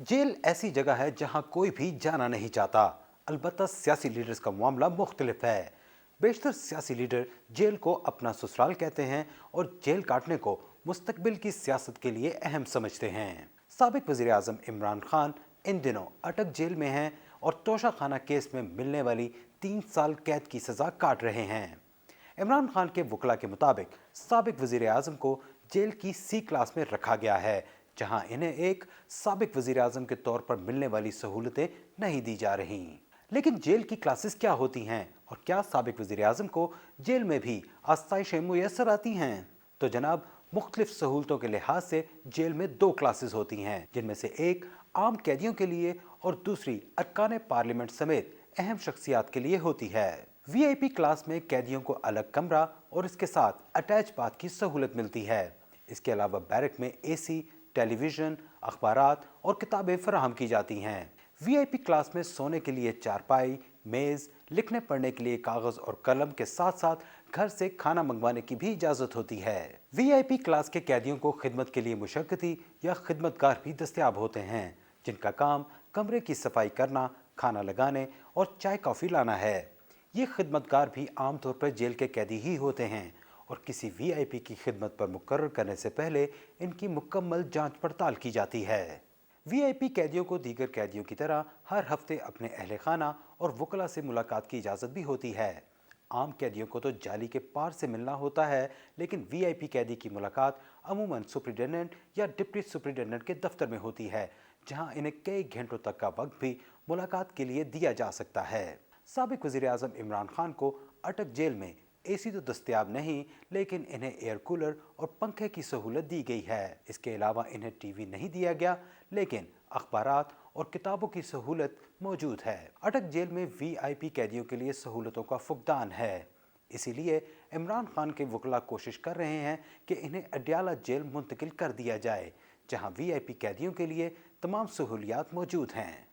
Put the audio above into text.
Jail ऐसी जगह है जहां कोई भी जाना नहीं चाहता। अलबत्ता सियासी लीडर्स का मामला मुख्तलिफ है। बेशतर सियासी लीडर जेल को अपना ससुराल कहते हैं और जेल काटने को मुस्तकबिल की सियासत के लिए अहम समझते हैं। साबिक वज़ीर आज़म इमरान खान इन दिनों अटक जेल में हैं और तोशा खाना केस में मिलने वाली 3 साल कैद की सज़ा काट रहे हैं। इमरान खान के वकला के मुताबिक साबिक वज़ीर आज़म को जेल की सी क्लास में रखा गया है, जहां इन्हें एक साबिक वज़ीर आज़म के तौर पर मिलने वाली सहूलतें नहीं दी जा रही। लेकिन जेल की क्लासेस क्या होती हैं और क्या साबिक वज़ीर आज़म को जेल में भी आसाइशें मुयस्सर आती हैं? तो जनाब, मुख्तलिफ सहूलतों के लिहाज से जेल में 2 क्लासेस होती हैं, जिनमें से एक आम कैदियों के लिए और दूसरी अरकान पार्लियामेंट समेत अहम शख्सियात के लिए होती है। वीआईपी क्लास में कैदियों को अलग कमरा और इसके साथ अटैच बाथ की सहूलत मिलती है। इसके अलावा बैरक में एसी, टेलीविजन, अखबारात और किताबें फराहम की जाती हैं। वीआईपी क्लास में सोने के लिए चारपाई, मेज, लिखने पढ़ने के लिए कागज और कलम के साथ साथ घर से खाना मंगवाने की भी इजाजत होती है। वीआईपी क्लास के कैदियों को खिदमत के लिए मुशक्कती या खिदमतगार भी दस्तयाब होते हैं, जिनका काम कमरे की सफाई करना, खाना लगाने और चाय कॉफ़ी लाना है। ये खिदमतगार भी आमतौर पर जेल के कैदी ही होते हैं और किसी वीआईपी की खिदमत पर मुकर्रर करने से पहले इनकी मुकम्मल जांच पड़ताल की जाती है। वीआईपी कैदियों को दीगर कैदियों की तरह हर हफ्ते अपने अहले खाना और वकला से मुलाकात की इजाज़त भी होती है। आम कैदियों को तो जाली के पार से मिलना होता है, लेकिन वीआईपी कैदी की मुलाकात अमूमन सुप्रिटेंडेंट या डिप्टी सुप्रिटेंडेंट के दफ्तर में होती है, जहां इन्हें कई घंटों तक का वक्त भी मुलाकात के लिए दिया जा सकता है। साबिक वज़ीर आज़म इमरान खान को अटक जेल में एसी तो दस्तयाब नहीं, लेकिन इन्हें एयर कूलर और पंखे की सहूलत दी गई है। इसके अलावा इन्हें टीवी नहीं दिया गया, लेकिन अखबारात और किताबों की सहूलत मौजूद है। अटक जेल में वीआईपी कैदियों के लिए सहूलतों का फुकदान है। इसीलिए इमरान खान के वकला कोशिश कर रहे हैं कि इन्हें अडयाला जेल मुंतकिल कर दिया जाए, जहां वीआईपी कैदियों के लिए तमाम सहूलियात मौजूद हैं।